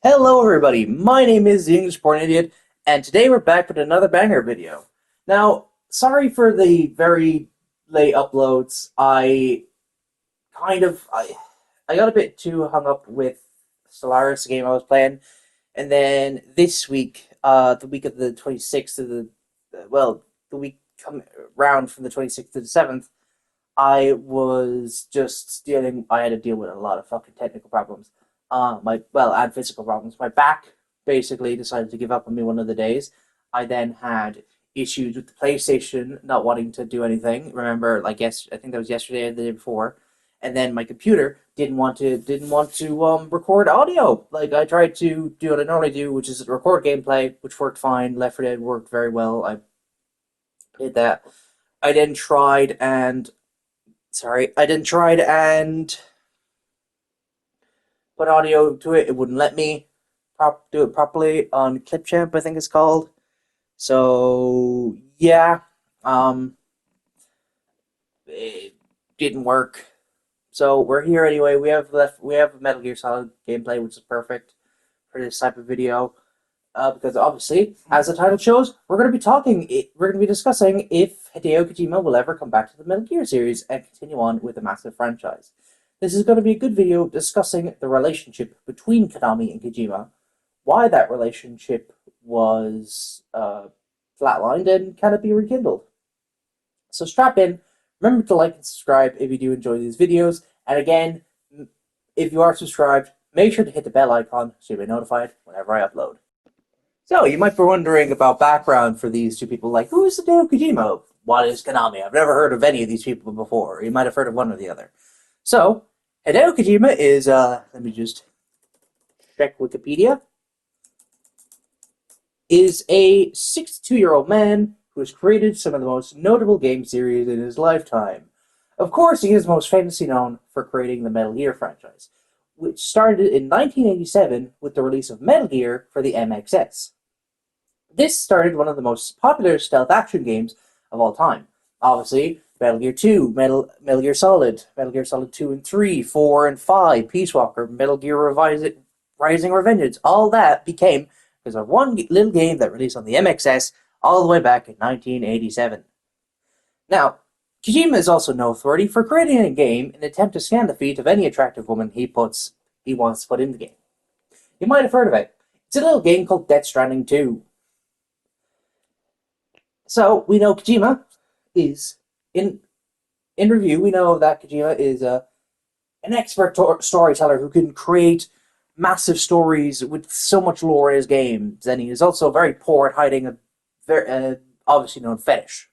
Hello everybody, my name is the English Born Idiot, and today we're back with another banger video. Now, sorry for the very late uploads. I got a bit too hung up with Solaris, the game I was playing, and then this week, the week of the 26th of the week come round from the 26th to the 7th, I had to deal with a lot of fucking technical problems. And physical problems. My back basically decided to give up on me one of the days. I then had issues with the PlayStation not wanting to do anything. Remember, I think that was yesterday or the day before. And then my computer didn't want to record audio. Like I tried to do what I normally do, which is record gameplay, which worked fine. Left 4 Dead worked very well. I did that. I then tried and put audio to it. It wouldn't let me do it properly on Clipchamp, I think it's called. So yeah, it didn't work. So we're here anyway. We have Metal Gear Solid gameplay, which is perfect for this type of video. Because obviously, as the title shows, we're going to be discussing if Hideo Kojima will ever come back to the Metal Gear series and continue on with the massive franchise. This is going to be a good video discussing the relationship between Konami and Kojima, why that relationship was flatlined, and can it be rekindled. So strap in, remember to like and subscribe if you do enjoy these videos, and again, if you are subscribed, make sure to hit the bell icon so you'll be notified whenever I upload. So, you might be wondering about background for these two people, like, who is Hideo Kojima? What is Konami? I've never heard of any of these people before. You might have heard of one or the other. So, Hideo Kojima is, let me just check Wikipedia, is a 62-year-old man who has created some of the most notable game series in his lifetime. Of course, he is most famously known for creating the Metal Gear franchise, which started in 1987 with the release of Metal Gear for the MXS. This started one of the most popular stealth action games of all time. Obviously, Metal Gear 2, Metal Gear Solid 2 and 3, 4 and 5, Peace Walker, Metal Gear Rising Revengeance, all that became because of one little game that released on the MXS all the way back in 1987. Now, Kojima is also noteworthy for creating a game in an attempt to scan the feet of any attractive woman he wants to put in the game. You might have heard of it. It's a little game called Death Stranding 2. So, we know Kojima is, in review, we know that Kojima is an expert storyteller who can create massive stories with so much lore in his games, and he is also very poor at hiding a very obviously known fetish.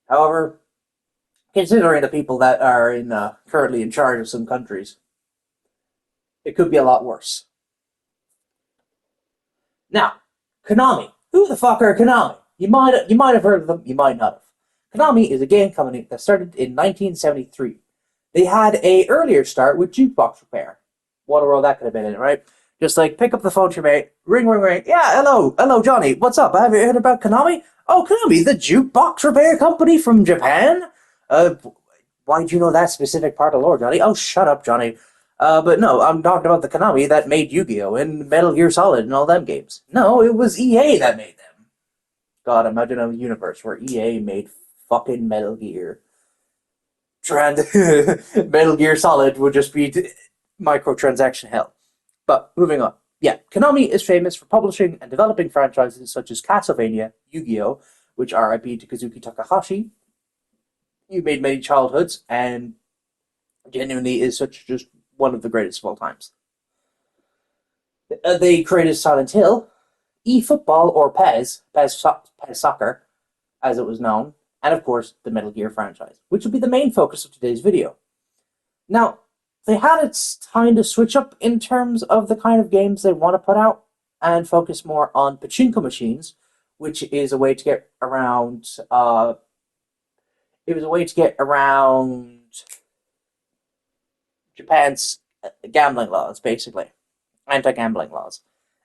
However, considering the people that are currently in charge of some countries, it could be a lot worse. Now, Konami. Who the fuck are Konami? You might have heard of them, you might not have. Konami is a game company that started in 1973. They had an earlier start with jukebox repair. What a role that could have been in, right? Just like pick up the phone to your mate, ring, ring, ring. Yeah, hello, Johnny. What's up? Have you heard about Konami? Oh, Konami, the jukebox repair company from Japan? Why do you know that specific part of lore, Johnny? Oh, shut up, Johnny. But no, I'm talking about the Konami that made Yu-Gi-Oh! And Metal Gear Solid and all them games. No, it was EA that made them. God, imagine a universe where EA made fucking Metal Gear. Metal Gear Solid would just be microtransaction hell. But moving on. Yeah, Konami is famous for publishing and developing franchises such as Castlevania, Yu-Gi-Oh!, which are IP to Kazuki Takahashi. You made many childhoods, and genuinely is just one of the greatest of all times. They created Silent Hill, eFootball or PES Soccer, as it was known, and of course the Metal Gear franchise, which will be the main focus of today's video. Now, they had its time to switch up in terms of the kind of games they want to put out and focus more on pachinko machines, which is a way to get around. It was a way to get around Japan's gambling laws, basically, anti-gambling laws,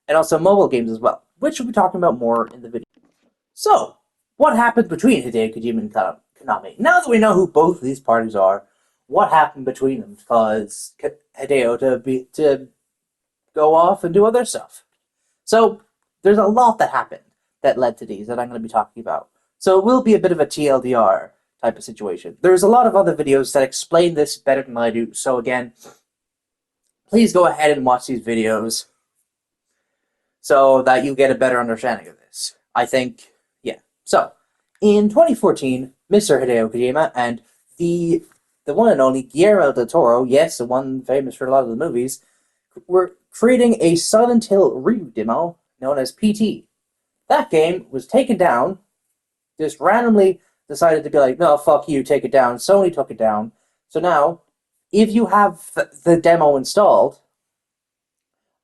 and also mobile games as well, which we'll be talking about more in the video. So, what happened between Hideo Kojima and Konami? Now that we know who both of these parties are, what happened between them caused Hideo to go off and do other stuff. So there's a lot that happened that led to these that I'm going to be talking about. So it will be a bit of a TLDR type of situation. There's a lot of other videos that explain this better than I do. So again, please go ahead and watch these videos so that you get a better understanding of this. I think, yeah. So, in 2014, Mr. Hideo Kojima and the one and only Guillermo del Toro, yes, the one famous for a lot of the movies, were creating a Silent Hill reboot demo known as PT. That game was taken down, just randomly decided to be like, no, fuck you, take it down. Sony took it down. So now, if you have the demo installed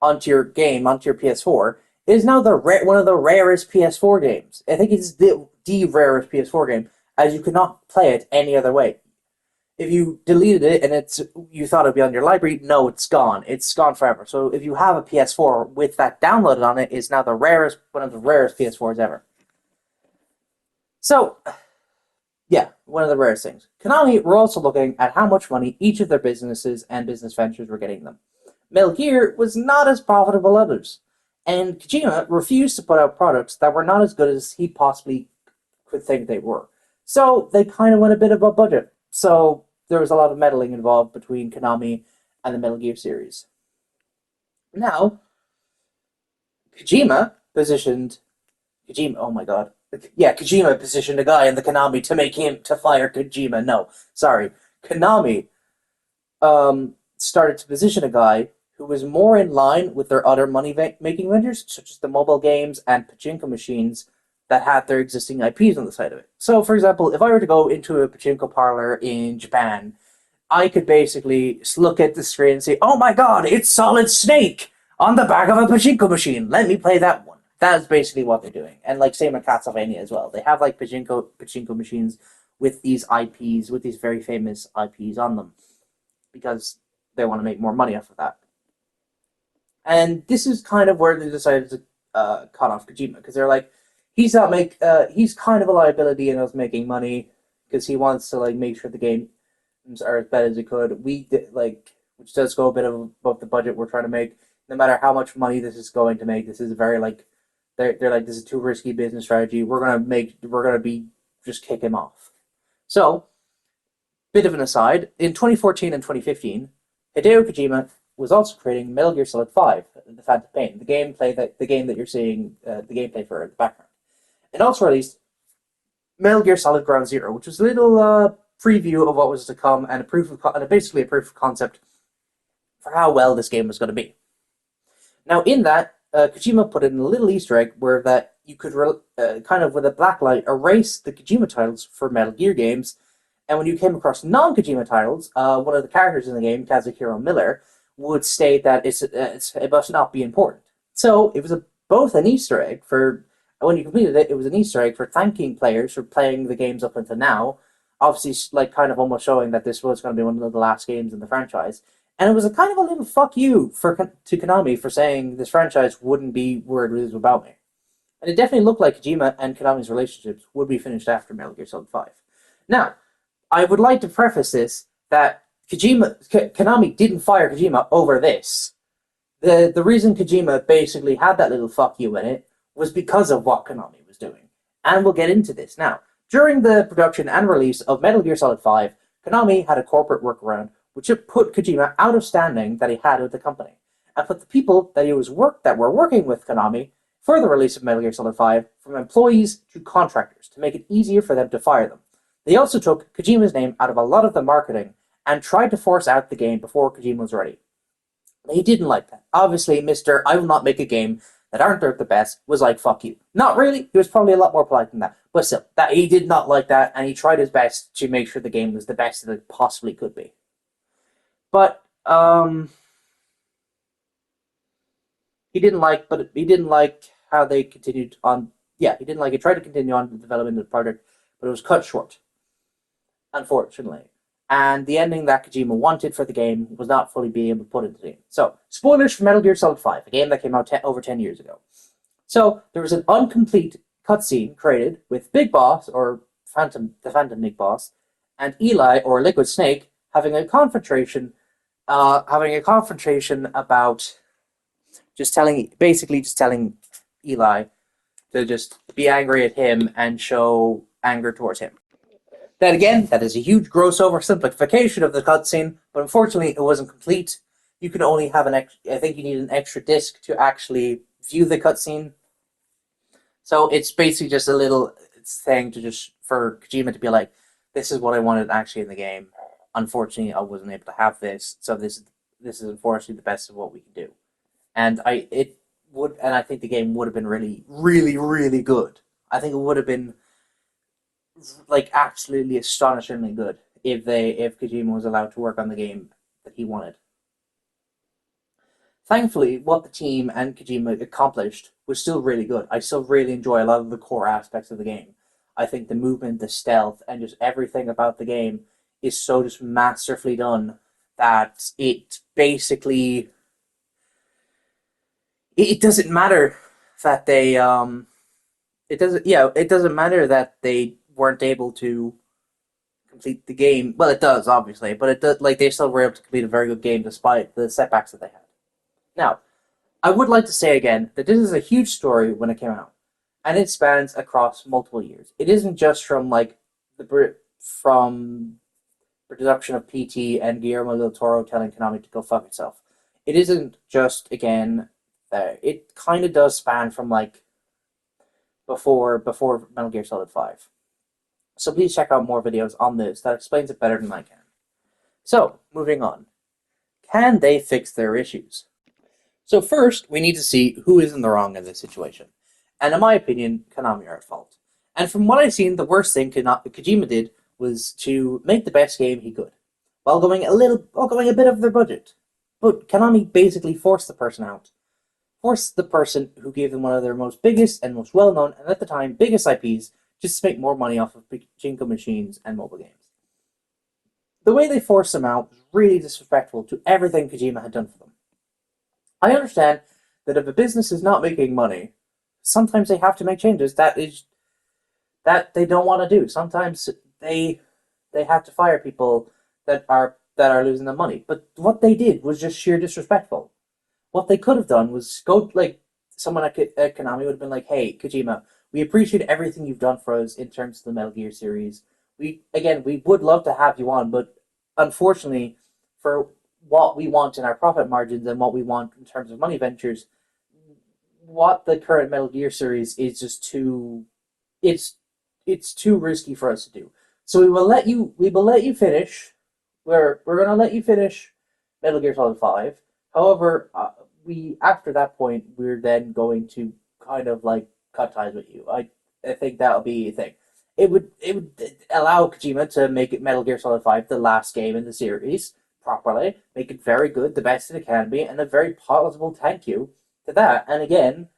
onto your game, onto your PS4, it is now one of the rarest PS4 games. I think it's the rarest PS4 game, as you could not play it any other way. If you deleted it and you thought it'd be on your library, no, it's gone. It's gone forever. So if you have a PS4 with that downloaded on it, it's now one of the rarest PS4s ever. So, yeah, one of the rarest things. Konami were also looking at how much money each of their businesses and business ventures were getting them. Metal Gear was not as profitable as others, and Kojima refused to put out products that were not as good as he possibly could think they were. So they kind of went a bit above budget. So there was a lot of meddling involved between Konami and the Metal Gear series. Now, Kojima positioned a guy in the Konami to fire Kojima. No, sorry. Konami started to position a guy who was more in line with their other money-making ventures, such as the mobile games and pachinko machines that had their existing IPs on the side of it. So, for example, if I were to go into a pachinko parlor in Japan, I could basically look at the screen and say, oh my god, it's Solid Snake on the back of a pachinko machine. Let me play that one. That is basically what they're doing. And same with Castlevania as well. They have pachinko machines with these IPs, with these very famous IPs on them, because they want to make more money off of that. And this is kind of where they decided to cut off Kojima, because they're like, he's kind of a liability in us making money, because he wants to make sure the games are as bad as he could. Which does go a bit above the budget we're trying to make. No matter how much money this is going to make, this is very they're like, this is too risky business strategy. We're gonna just kick him off. So, bit of an aside, in 2014 and 2015, Hideo Kojima was also creating Metal Gear Solid 5, The Phantom Pain, the game that you're seeing the gameplay for in the background. And also released Metal Gear Solid Ground Zero, which was a little preview of what was to come and basically a proof of concept for how well this game was going to be. Now, in that, Kojima put in a little Easter egg where that you could kind of with a black light erase the Kojima titles for Metal Gear games, and when you came across non-Kojima titles, one of the characters in the game, Kazuhiro Miller, would state that it must not be important. So it was both an Easter egg for, when you completed it, it was an Easter egg for thanking players for playing the games up until now, obviously kind of almost showing that this was going to be one of the last games in the franchise. And it was a kind of a little fuck you to Konami for saying this franchise wouldn't be where it is without me. And it definitely looked like Kojima and Konami's relationships would be finished after Metal Gear Solid 5. Now, I would like to preface this that Konami didn't fire Kojima over this. The reason Kojima basically had that little fuck you in it was because of what Konami was doing. And we'll get into this now. During the production and release of Metal Gear Solid 5, Konami had a corporate workaround which put Kojima out of standing that he had with the company, and put the people that were working with Konami for the release of Metal Gear Solid 5 from employees to contractors to make it easier for them to fire them. They also took Kojima's name out of a lot of the marketing and tried to force out the game before Kojima was ready. He didn't like that. Obviously, Mr. I will not make a game that aren't the best was like, fuck you. Not really. He was probably a lot more polite than that. But still, that he did not like that, and he tried his best to make sure the game was the best that it possibly could be. But he didn't like how they continued on. Yeah, he didn't like it. Tried to continue on the development of the project, but it was cut short, unfortunately. And the ending that Kojima wanted for the game was not fully being able to put into the game. So, spoilers for Metal Gear Solid 5, a game that came out over 10 years ago. So, there was an incomplete cutscene created with Big Boss, or the Phantom Big Boss, and Eli, or Liquid Snake, having a confrontation about basically just telling Eli to just be angry at him and show anger towards him. Then again, that is a huge gross oversimplification of the cutscene, but unfortunately it wasn't complete. You can only have I think you need an extra disc to actually view the cutscene. So it's basically just a little thing for Kojima to be like, this is what I wanted actually in the game. Unfortunately, I wasn't able to have this, so this is unfortunately the best of what we can do. And I think the game would have been really, really, really good. I think it would have been like absolutely astonishingly good if Kojima was allowed to work on the game that he wanted. Thankfully, what the team and Kojima accomplished was still really good. I still really enjoy a lot of the core aspects of the game. I think the movement, the stealth, and just everything about the game is so just masterfully done that it basically it doesn't matter that it doesn't matter that they weren't able to complete the game. Well, it does obviously, but it does they still were able to complete a very good game despite the setbacks that they had. Now, I would like to say again that this is a huge story when it came out, and it spans across multiple years. It isn't just from from production of PT and Guillermo del Toro telling Konami to go fuck itself. It isn't just again. It kind of does span from before Metal Gear Solid 5. So please check out more videos on this that explains it better than I can. So, moving on. Can they fix their issues? So first, we need to see who is in the wrong in this situation. And in my opinion, Konami are at fault. And from what I've seen, the worst thing Kojima did was to make the best game he could, while going a bit of their budget. But Konami basically forced the person out. Forced the person who gave them one of their most biggest and most well-known, and at the time, biggest IPs, just to make more money off of pachinko machines and mobile games. The way they forced them out was really disrespectful to everything Kojima had done for them. I understand that if a business is not making money, sometimes they have to make changes that they don't want to do. Sometimes they have to fire people that are losing their money. But what they did was just sheer disrespectful. What they could have done was go someone at Konami would have been like, "Hey, Kojima, we appreciate everything you've done for us in terms of the Metal Gear series. We would love to have you on, but unfortunately, for what we want in our profit margins and what we want in terms of money ventures, what the current Metal Gear series is just too it's too risky for us to do. So we will let you finish. We're going to let you finish Metal Gear Solid 5. However, after that point we're then going to kind of cut ties with you. I think that'll be a thing. It would allow Kojima to make Metal Gear Solid 5 the last game in the series properly, make it very good, the best it can be, and a very palatable thank you to that. And again,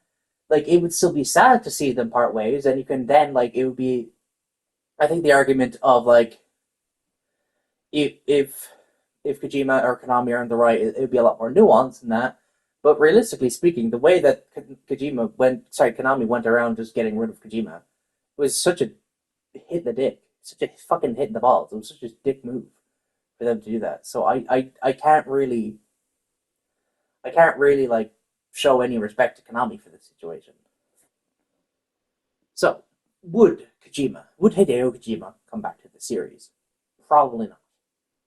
it would still be sad to see them part ways, and you can then it would be, I think the argument of if Kojima or Konami are in the right, it would be a lot more nuanced than that. But realistically speaking, the way that Konami went around just getting rid of Kojima was such a hit in the dick, such a fucking hit in the balls. It was such a dick move for them to do that. So I can't really show any respect to Konami for this situation. So would Hideo Kojima come back to the series? Probably not.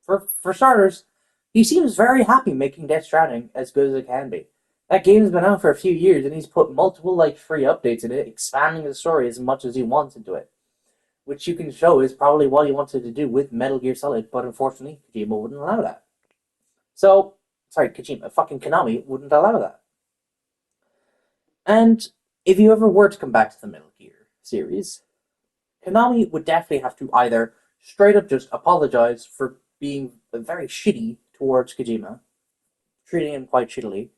For starters, he seems very happy making Death Stranding as good as it can be. That game's been out for a few years, and he's put multiple free updates in it, expanding the story as much as he wants into it. Which you can show is probably what he wanted to do with Metal Gear Solid, but unfortunately, Kojima wouldn't allow that. Fucking Konami wouldn't allow that. And if you ever were to come back to the Metal Gear series, Konami would definitely have to either straight up just apologize for being very shitty towards Kojima, treating him quite shittily,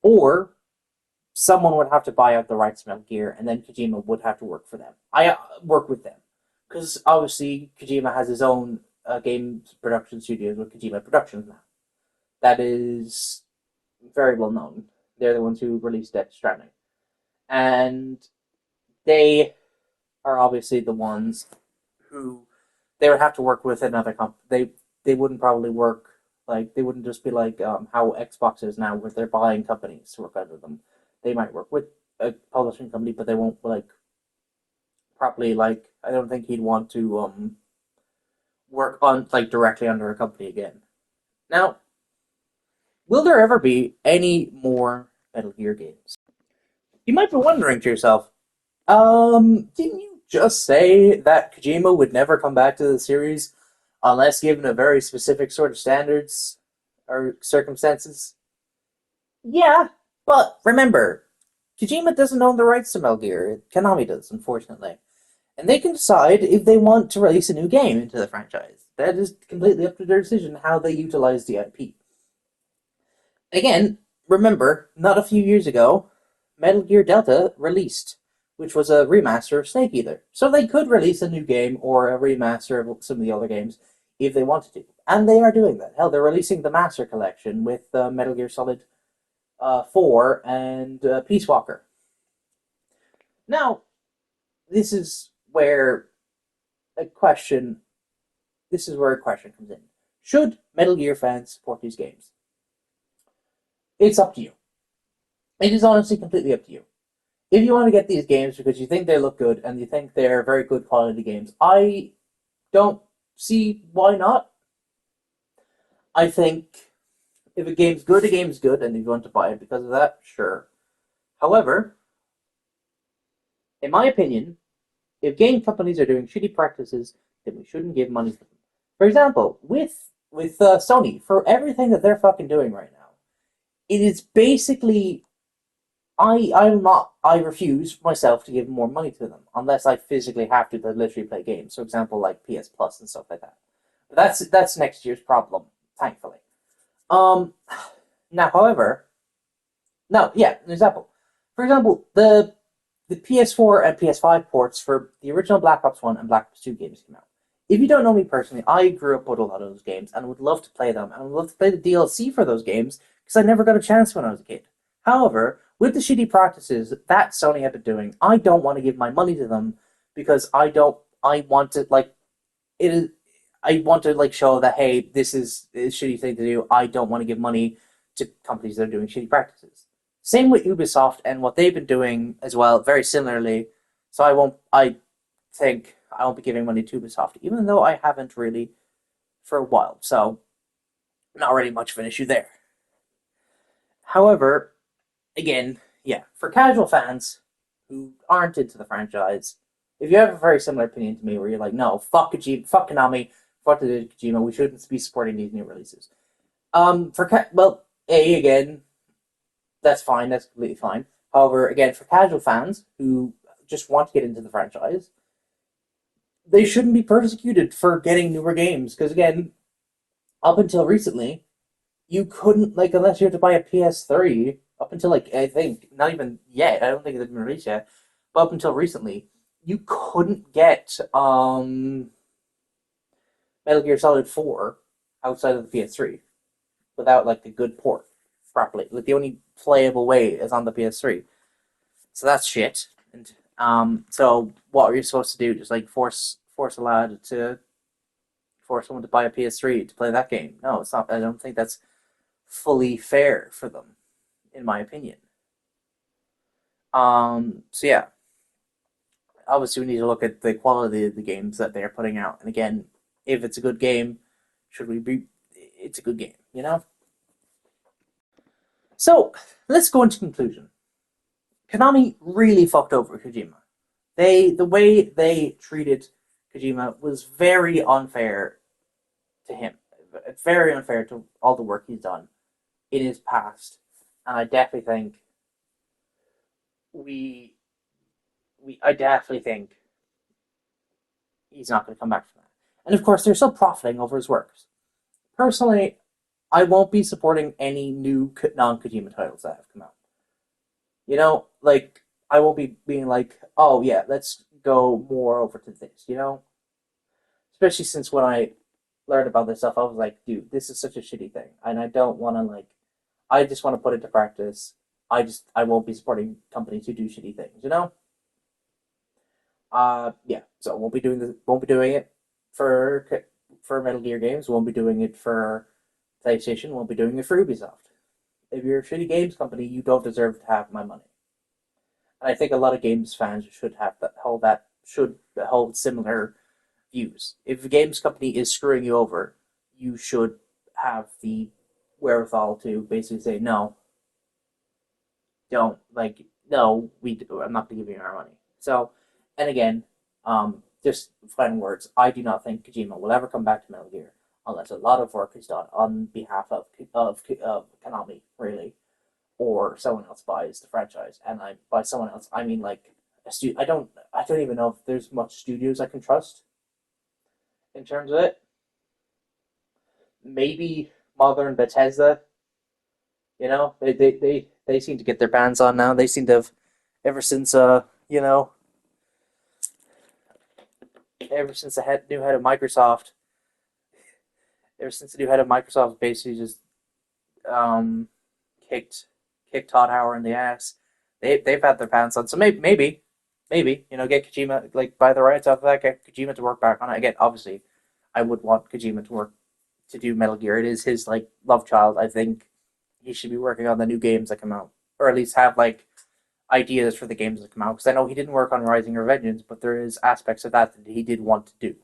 or someone would have to buy out the rights to Metal Gear, and then Kojima would have to work for them. Work with them. Because obviously Kojima has his own game production studios with Kojima Productions now. That is very well known. They're the ones who released Death Stranding. And they are obviously the ones who they would have to work with another company. They wouldn't probably work Like, they wouldn't just be like how Xbox is now, where they're buying companies to work under them. They might work with a publishing company, but they won't like properly. Like, I don't think he'd want to work on like directly under a company again. Now, will there ever be any more Metal Gear games? You might be wondering to yourself, didn't you just say that Kojima would never come back to the series unless given a very specific sort of standards or circumstances? Yeah, but remember, Kojima doesn't own the rights to Metal Gear. Konami does, unfortunately. And they can decide if they want to release a new game into the franchise. That is completely up to their decision how they utilize the IP. Again, remember, not a few years ago, Metal Gear Delta released, which was a remaster of Snake Eater. So they could release a new game or a remaster of some of the other games if they wanted to. And they are doing that. Hell, they're releasing the Master Collection with Metal Gear Solid 4 and Peace Walker. Now, this is where a question comes in. Should Metal Gear fans support these games? It's up to you. It is honestly completely up to you. If you want to get these games because you think they look good and you think they're very good quality games, I don't see why not. I think if a game's good, and if you want to buy it because of that, sure. However, in my opinion, if game companies are doing shitty practices, then we shouldn't give money to them. For example, with Sony, for everything that they're fucking doing right now, it is basically I refuse myself to give more money to them unless I physically have to literally play games. For example, like PS Plus and stuff like that. But that's next year's problem, thankfully. Now, however, an example. For example, the PS4 and PS5 ports for the original Black Ops 1 and Black Ops 2 games came out. If you don't know me personally, I grew up with a lot of those games and would love to play them, and would love to play the DLC for those games because I never got a chance when I was a kid. However, with the shitty practices that Sony have been doing, I don't want to give my money to them because I want to show that, hey, this is a shitty thing to do. I don't want to give money to companies that are doing shitty practices. Same with Ubisoft and what they've been doing as well, very similarly. So I won't be giving money to Ubisoft, even though I haven't really for a while. So not really much of an issue there. However, again, for casual fans who aren't into the franchise, if you have a very similar opinion to me, where you're like, no, fuck Kojima, fuck Konami, fuck the Kojima, we shouldn't be supporting these new releases. Again, that's fine, that's completely fine. However, again, for casual fans who just want to get into the franchise, they shouldn't be persecuted for getting newer games, because again, up until recently, you couldn't, unless you had to buy a PS3, up until, I think, not even yet, I don't think it's been released yet, but up until recently, you couldn't get Metal Gear Solid 4 outside of the PS3 without, a good port properly. The only playable way is on the PS3. So that's shit. And so what are you supposed to do? Just, force someone to buy a PS3 to play that game? No, it's not. I don't think that's fully fair for them, in my opinion. Obviously we need to look at the quality of the games that they're putting out. And again, if it's a good game, it's a good game, you know? So, let's go into conclusion. Konami really fucked over Kojima. The way they treated Kojima was very unfair to him. Very unfair to all the work he's done in his past. And I definitely think he's not going to come back from that. And of course, they're still profiting over his works. Personally, I won't be supporting any new non-Kojima titles that have come out. You know, I won't be being like, oh yeah, let's go more over to this, you know? Especially since when I learned about this stuff, I was like, dude, this is such a shitty thing. And I don't want to, I just want to put it to practice. I won't be supporting companies who do shitty things, you know? So won't be doing it for Metal Gear games, won't be doing it for PlayStation won't be doing it for Ubisoft. If you're a shitty games company, you don't deserve to have my money. And I think a lot of games fans should have should hold similar views. If a games company is screwing you over, you should have the wherewithal to basically say no, don't like no, I'm not going to give you our money. So, and again, just final words. I do not think Kojima will ever come back to Metal Gear unless a lot of work is done on behalf of Konami, really, or someone else buys the franchise. And by someone else, I mean like I don't even know if there's much studios I can trust in terms of it. Maybe Modern Bethesda. You know, they seem to get their bands on now. They seem to have ever since ever since the new head of Microsoft, basically just kicked Todd Howard in the ass. They've had their pants on. So maybe get Kojima, like, buy the rights off of that, get Kojima to work back on it again. Obviously, I would want Kojima to do Metal Gear. It is his like love child. I think he should be working on the new games that come out, or at least have like ideas for the games that come out. Because I know he didn't work on Rising or Vengeance, but there is aspects of that he did want to do.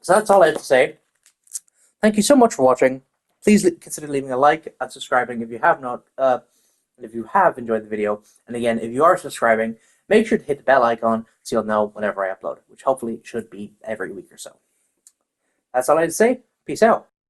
So that's all I have to say. Thank you so much for watching. Please consider leaving a like and subscribing if you have not, if you have enjoyed the video. And again, if you are subscribing, make sure to hit the bell icon so you'll know whenever I upload, which hopefully should be every week or so. That's all I have to say. Peace out.